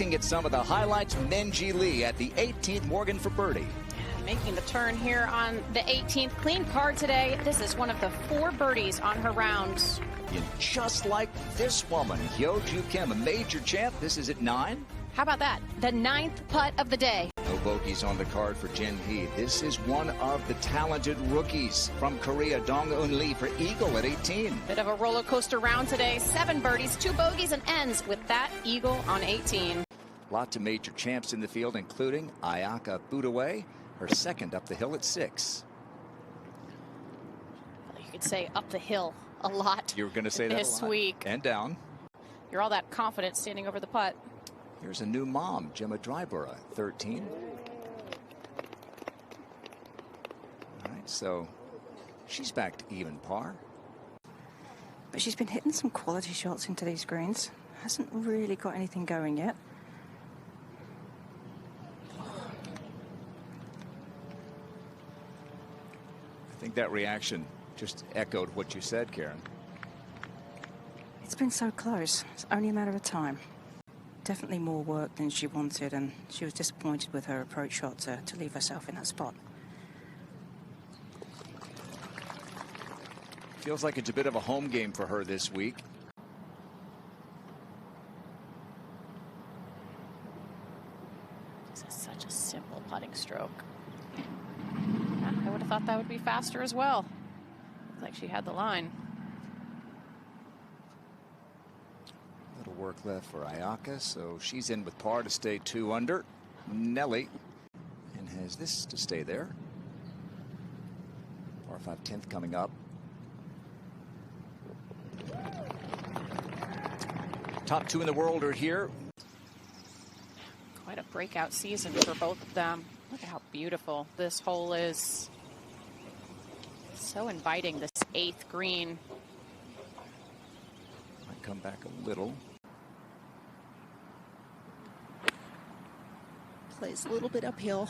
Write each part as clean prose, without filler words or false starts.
looking at some of the highlights. Minjee Lee at the 18th, Morgan for birdie. Making the turn here on the 18th. Clean card today. This is one of the 4 birdies on her round. And just like this woman, Hoju Kim, a major champ. This is at 9. How about that? The 9th putt of the day. No bogeys on the card for Jin Hee. This is one of the talented rookies from Korea, Dong-eun Lee for eagle at 18. Bit of a roller coaster round today. 7 birdies, 2 bogeys, and ends with that eagle on 18. Lots of major champs in the field, including Ayaka Budaway, her second up the hill at 6. Well, you could say up the hill a lot. You were going to say that this a lot. Week. And down. You're all that confident standing over the putt. Here's a new mom, Gemma Dryborough, 13. All right, so she's back to even par. But she's been hitting some quality shots into these greens. Hasn't really got anything going yet. I think that reaction just echoed what you said, Karen. It's been so close. It's only a matter of time. Definitely more work than she wanted, and she was disappointed with her approach shot to leave herself in that spot. Feels like it's a bit of a home game for her this week. This is such a simple putting stroke. Yeah, I would have thought that would be faster as well. Looks like she had the line. Little work left for Ayaka, so she's in with par to stay 2 under. Nelly, and has this to stay there. Par 5 10th coming up. Top 2 in the world are here. Quite a breakout season for both of them. Look at how beautiful this hole is. So inviting, this 8th green. Might come back a little. Plays a little bit uphill.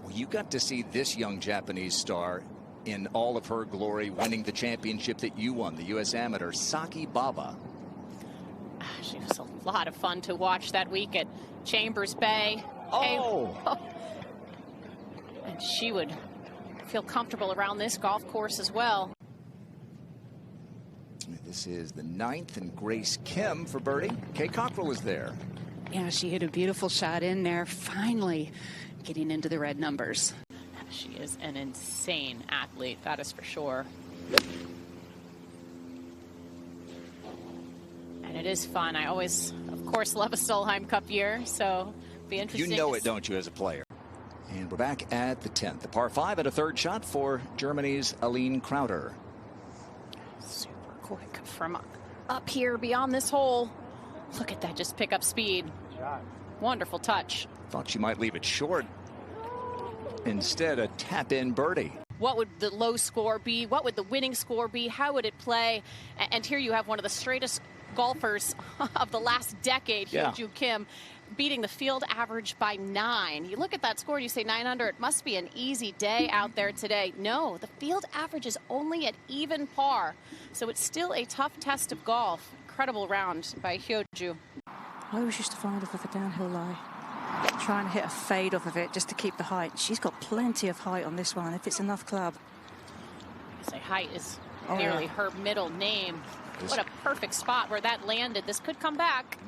Well, you got to see this young Japanese star in all of her glory, winning the championship that you won, the U.S. Amateur, Saki Baba. She was a lot of fun to watch that week at Chambers Bay. Oh! And she would feel comfortable around this golf course as well. This is the 9th, and Grace Kim for birdie. Kay Cockrell is there. Yeah, she hit a beautiful shot in there, finally getting into the red numbers. She is an insane athlete, that is for sure. And it is fun. I always, of course, love a Solheim Cup year, so be interesting. You know it, don't you, as a player? And we're back at the 10th. The par 5 at a 3rd shot for Germany's Aline Krauter. Super quick from up here beyond this hole. Look at that, just pick up speed. Wonderful touch. Thought she might leave it short. Instead, a tap-in birdie. What would the low score be? What would the winning score be? How would it play? And here you have one of the straightest golfers of the last decade, Hoju Kim, beating the field average by 9. You look at that score and you say 9 under. It must be an easy day out there today. No, the field average is only at even par. So it's still a tough test of golf. Incredible round by Hoju. I always used to find her with a downhill lie. Trying to hit a fade off of it just to keep the height. She's got plenty of height on this one if it's enough club. I say height is nearly her middle name. What a perfect spot where that landed. This could come back.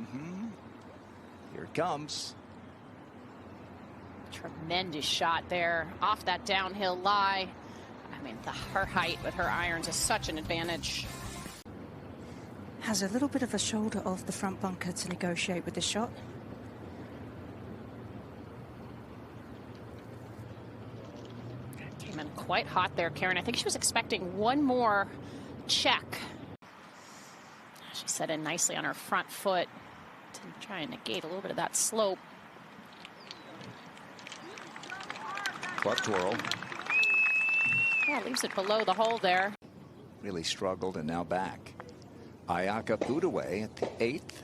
Here it comes. Tremendous shot there off that downhill lie. I mean, her height with her irons is such an advantage. Has a little bit of a shoulder off the front bunker to negotiate with this shot. Came in quite hot there, Karen. I think she was expecting one more check. She set in nicely on her front foot to try and negate a little bit of that slope. Club twirl. Yeah, leaves it below the hole there. Really struggled and now back. Ayaka Budaway at the 8th.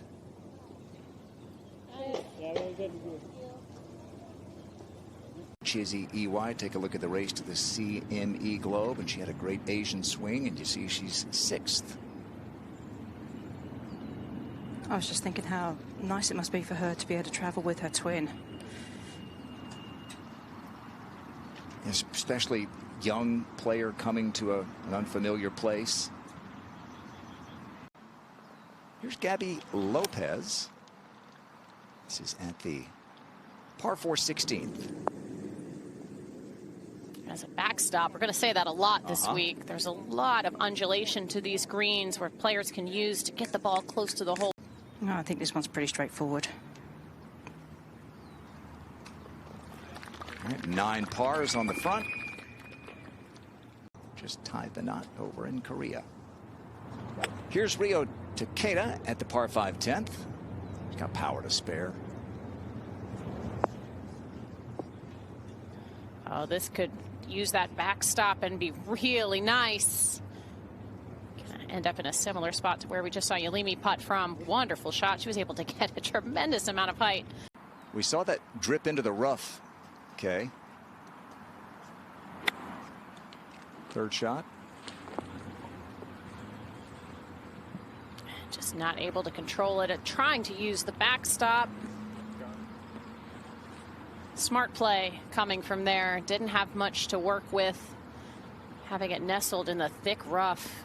Chizzy EY. Take a look at the race to the CME Globe, and she had a great Asian swing, and you see she's 6th. I was just thinking how nice it must be for her to be able to travel with her twin. Especially young player coming to an unfamiliar place. Here's Gabby Lopez. This is at the par 4 16th. As a backstop, we're going to say that a lot this week. There's a lot of undulation to these greens where players can use to get the ball close to the hole. No, I think this one's pretty straightforward. All right, 9 pars on the front. Just tied the knot over in Korea. Here's Rio Takeda at the par 5 10th. He's got power to spare. Oh, this could use that backstop and be really nice. Gonna end up in a similar spot to where we just saw Yalimi putt from. Wonderful shot. She was able to get a tremendous amount of height. We saw that drip into the rough. Okay. Third shot. Just not able to control it. Trying to use the backstop. Smart play coming from there. Didn't have much to work with. Having it nestled in the thick rough.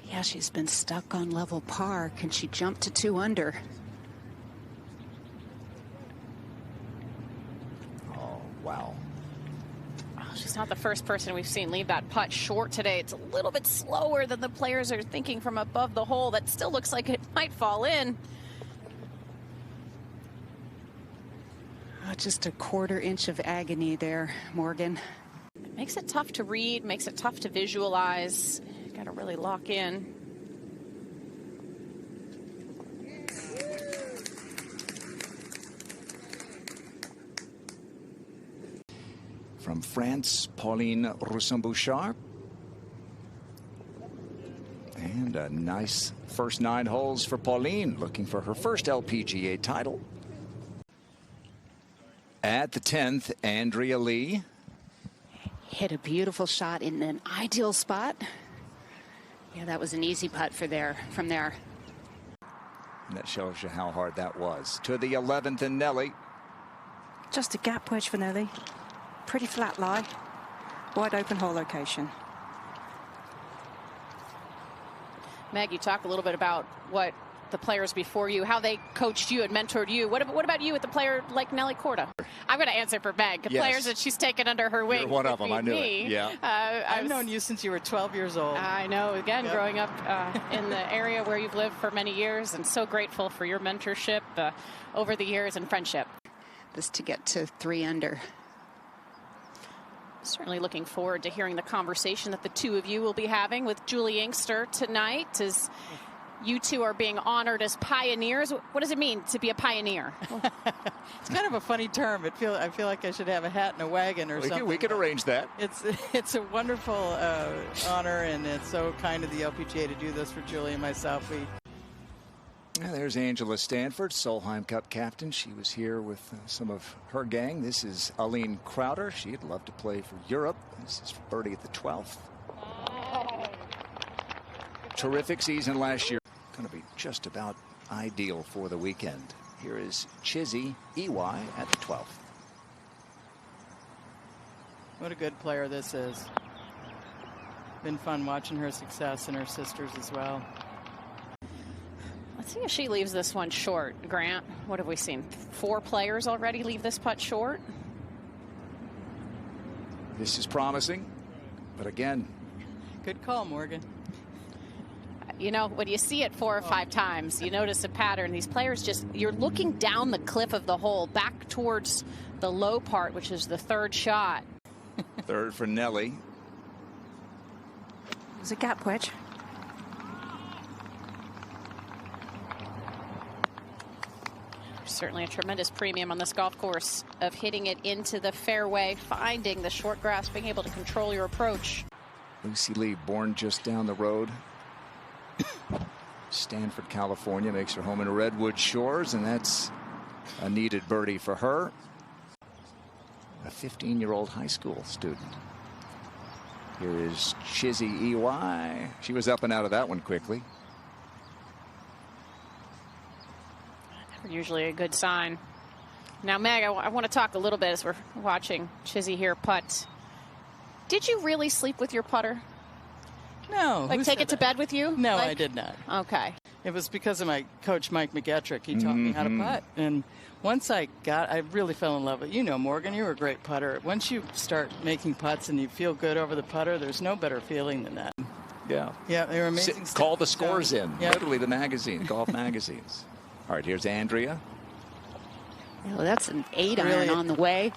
Yeah, she's been stuck on level par. Can she jump to 2 under? Oh, wow. Oh, she's not the first person we've seen leave that putt short today. It's a little bit slower than the players are thinking from above the hole. That still looks like it might fall in. Oh, just a 1/4 inch of agony there, Morgan. It makes it tough to read, makes it tough to visualize. Got to really lock in. From France, Pauline Roussin-Bouchard. And a nice first 9 holes for Pauline, looking for her first LPGA title. At the 10th, Andrea Lee. Hit a beautiful shot in an ideal spot. Yeah, that was an easy putt from there. And that shows you how hard that was. To the 11th, and Nelly. Just a gap wedge for Nelly. Pretty flat lie. Wide open hole location. Meg, you talk a little bit about what the players before you, how they coached you and mentored you. What about you with a player like Nelly Korda? I'm going to answer for Meg. The players that she's taken under her wing. You're one of them. I knew me. it. Yeah. I've known you since you were 12 years old. I know. Again, growing up in the area where you've lived for many years, and so grateful for your mentorship over the years and friendship. This to get to 3 under. Certainly looking forward to hearing the conversation that the two of you will be having with Julie Inkster tonight, as you two are being honored as pioneers. What does it mean to be a pioneer? It's kind of a funny term. I feel like I should have a hat and a wagon or something. We could arrange that. It's a wonderful honor, and it's so kind of the LPGA to do this for Julie and myself. There's Angela Stanford, Solheim Cup captain. She was here with some of her gang. This is Aline Crowder. She'd love to play for Europe. This is for birdie at the 12th. Terrific season last year. Going to be just about ideal for the weekend. Here is Chizzy EY at the 12th. What a good player this is. Been fun watching her success and her sisters as well. Let's see if she leaves this one short. Grant, what have we seen? 4 players already leave this putt short. This is promising, but again. Good call, Morgan. You know, when you see it 4 or 5 times, you notice a pattern. These players you're looking down the cliff of the hole, back towards the low part, which is the 3rd shot. 3rd for Nelly. It was a gap wedge. Certainly a tremendous premium on this golf course of hitting it into the fairway, finding the short grass, being able to control your approach. Lucy Lee, born just down the road. Stanford, California, makes her home in Redwood Shores, and that's a needed birdie for her. a 15-year-old high school student. Here is Chizzy EY. She was up and out of that one quickly. Never usually a good sign. Now, Meg, I want to talk a little bit as we're watching Chizzy here putt. Did you really sleep with your putter? No. Like take it to bed with you? No, like? I did not. Okay. It was because of my coach, Mike McGettrick. He taught me how to putt. And once I really fell in love with it. You know, Morgan, you were a great putter. Once you start making putts and you feel good over the putter, there's no better feeling than that. Yeah. Yeah, they were amazing. Call the scores in. Yep. Literally the magazine, golf magazines. All right, here's Andrea. Oh, that's an 8-iron on the way.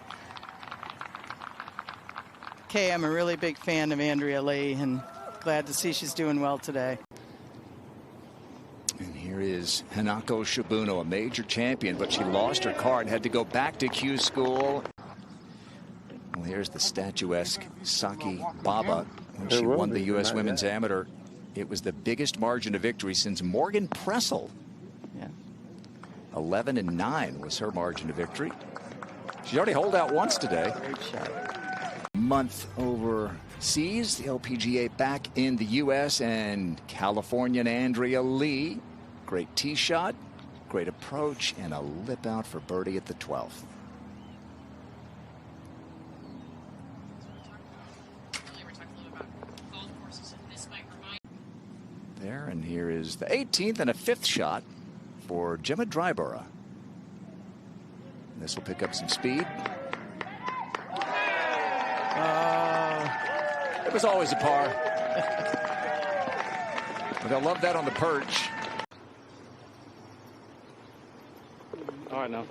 Okay, I'm a really big fan of Andrea Lee and glad to see she's doing well today. And here is Hanako Shibuno, a major champion, but she lost her card, had to go back to Q school. Well, here's the statuesque Saki Baba. When she won the U.S. Women's Amateur, it was the biggest margin of victory since Morgan Pressel. 11-9 was her margin of victory. She's already holed out once today. Great shot. Month overseas, the LPGA back in the U.S. and Californian Andrea Lee. Great tee shot, great approach, and a lip out for birdie at the 12th. There, and here is the 18th and a 5th shot for Gemma Dryborough. This will pick up some speed. It was always a par. But I love that on the perch. All right, now.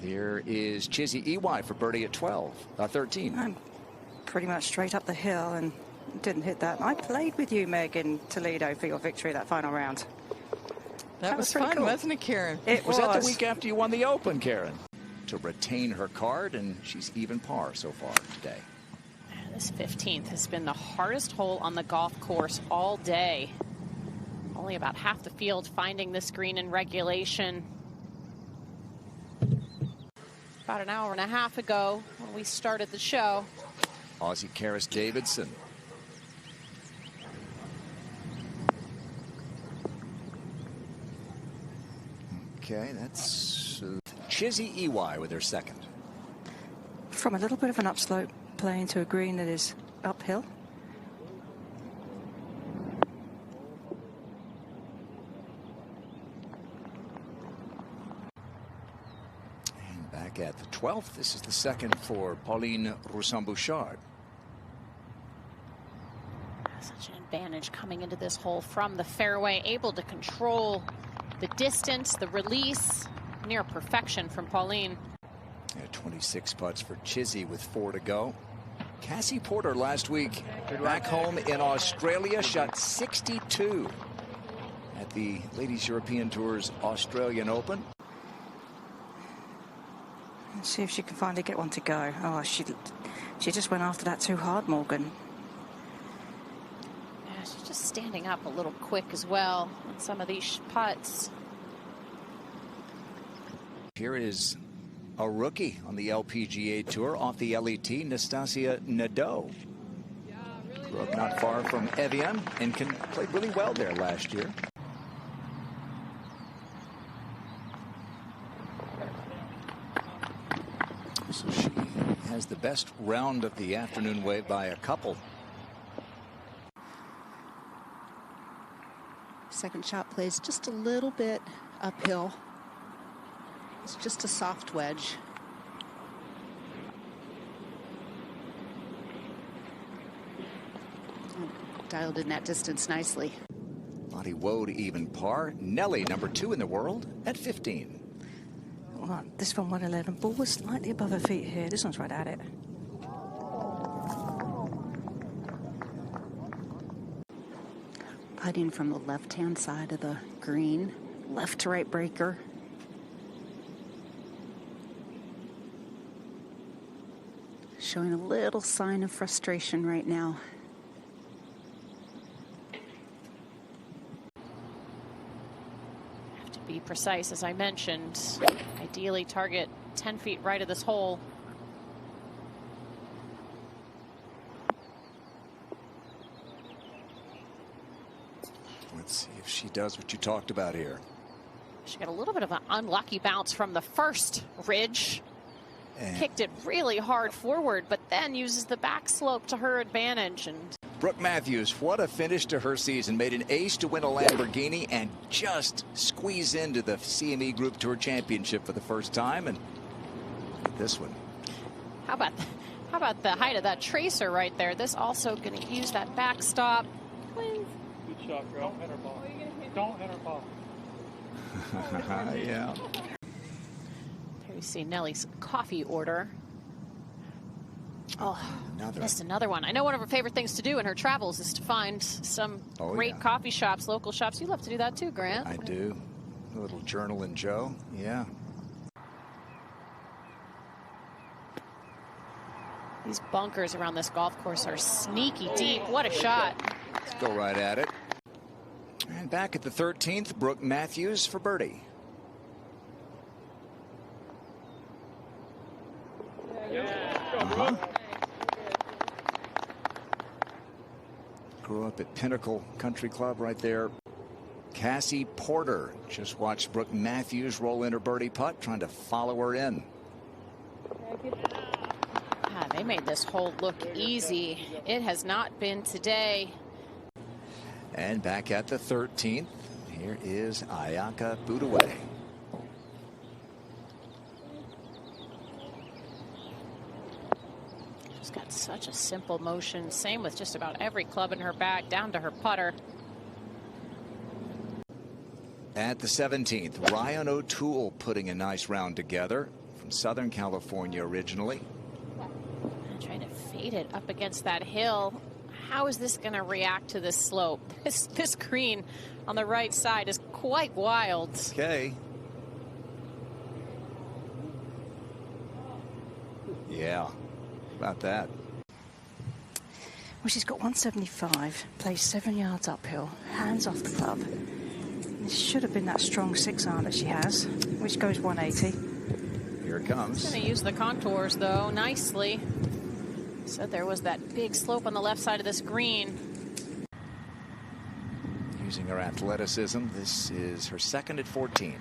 There is Chizzy EY for birdie at 13. I'm pretty much straight up the hill and didn't hit that. I played with you, Meg, in Toledo for your victory that final round. That was pretty fun, cool. wasn't it, Karen? It Was that the week after you won the Open, Karen? To retain her card, and she's even par so far today. This 15th has been the hardest hole on the golf course all day. Only about half the field finding this green in regulation. About an hour and a half ago when we started the show. Aussie Karis Davidson. Okay, that's Chizzy EY with her second. From a little bit of an upslope, playing to a green that is uphill. And back at the 12th, this is the second for Pauline Roussan-Bouchard. Such an advantage coming into this hole from the fairway, able to control the distance, the release, near perfection from Pauline. 26 putts for Chizzy with 4 to go. Cassie Porter last week back home in Australia shot 62 at the Ladies European Tour's Australian Open. Let's see if she can finally get one to go. Oh, she just went after that too hard, Morgan. Yeah, she's just standing up a little quick as well on some of these putts. Here is a rookie on the LPGA Tour off the LET, Nastasia Nadeau. Grew up not far from Evian and played really well there last year. So she has the best round of the afternoon wave by a couple. Second shot plays just a little bit uphill. It's just a soft wedge. Dialed in that distance nicely. Lottie Woe to even par. Nelly, number 2 in the world, at 15. Well, this one 111. Ball was slightly above her feet here. This one's right at it. Putting from the left-hand side of the green. Left to right breaker. Showing a little sign of frustration right now. To be precise, as I mentioned, ideally target 10 feet right of this hole. Let's see if she does what you talked about here. She got a little bit of an unlucky bounce from the first ridge. And kicked it really hard forward, but then uses the back slope to her advantage. And Brooke Matthews, what a finish to her season. Made an ace to win a Lamborghini and just squeeze into the CME Group Tour Championship for the first time. And this one. How about the height of that tracer right there? This also going to use that backstop. Good shot, girl. Don't hit her ball. Don't hit her ball. Yeah. Here we see Nelly's coffee order. Oh, missed another one. I know one of her favorite things to do in her travels is to find some great coffee shops, local shops. You love to do that too, Grant. I do. A little journal and Joe. Yeah. These bunkers around this golf course are sneaky deep. What a shot. Let's go right at it. And back at the 13th, Brooke Matthews for birdie. Grew up at Pinnacle Country Club right there. Cassie Porter just watched Brooke Matthews roll in her birdie putt, trying to follow her in. They made this hole look easy. It has not been today. And back at the 13th, here is Ayaka Budaway. She's got such a simple motion. Same with just about every club in her bag, down to her putter. At the 17th, Ryan O'Toole putting a nice round together from Southern California originally. Trying to fade it up against that hill. How is this going to react to this slope? This green on the right side is quite wild. Okay. Yeah, about that. Well, she's got 175, plays 7 yards uphill, hands off the club. It should have been that strong 6-iron that she has, which goes 180. Here it comes. She's going to use the contours, though, nicely. Said there was that big slope on the left side of this green. Using her athleticism, this is her second at 14.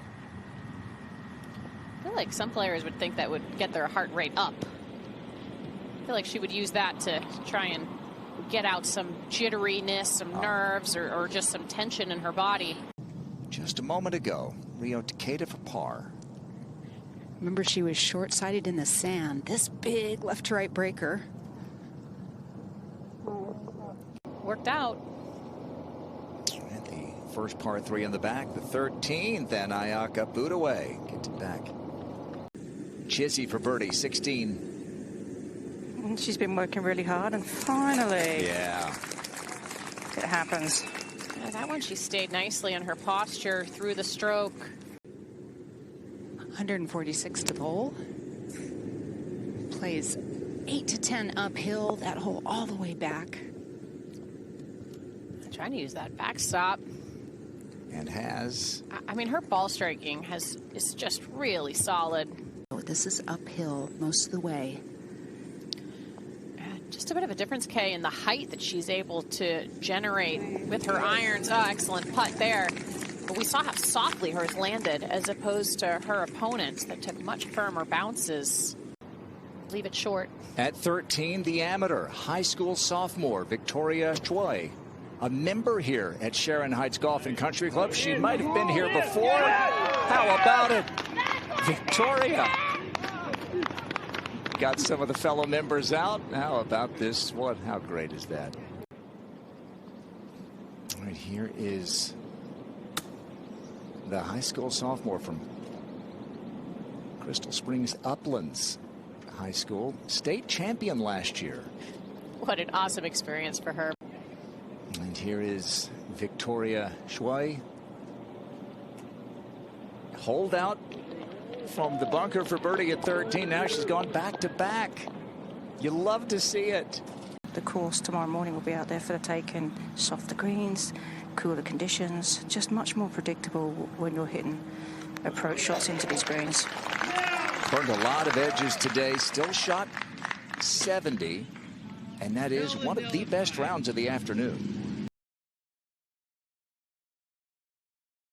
I feel like some players would think that would get their heart rate up. I feel like she would use that to try and get out some jitteriness, some nerves, or just some tension in her body. Just a moment ago, Rio Takeda for par. Remember, she was short-sighted in the sand. This big left-to-right breaker. Worked out. At the first par 3 in the back, the 13th, and Ayaka Budaway gets it back. Chizzy for birdie, 16. She's been working really hard, and finally, yeah, it happens. Yeah, that one she stayed nicely on her posture through the stroke. 146 to the hole. Plays 8 to 10 uphill, that hole all the way back. Trying to use that backstop. and has. I mean, her ball striking is just really solid. This is uphill most of the way. Just a bit of a difference, Kay, in the height that she's able to generate with her irons. Oh, excellent putt there. But we saw how softly hers landed as opposed to her opponents that took much firmer bounces. Leave it short. At 13, the amateur high school sophomore Victoria Choi, a member here at Sharon Heights Golf and Country Club. She might have been here before. How about it, Victoria? Got some of the fellow members out. How about this one? How great is that? All right, here is the high school sophomore from Crystal Springs Uplands High School, state champion last year. What an awesome experience for her. And here is Victoria Shui. Hold out from the bunker for birdie at 13. Now she's gone back to back. You love to see it. The course tomorrow morning will be out there for the taking. Softer greens, cooler conditions, just much more predictable when you're hitting approach shots into these greens. Burned a lot of edges today, still shot 70, and that is one of the best rounds of the afternoon.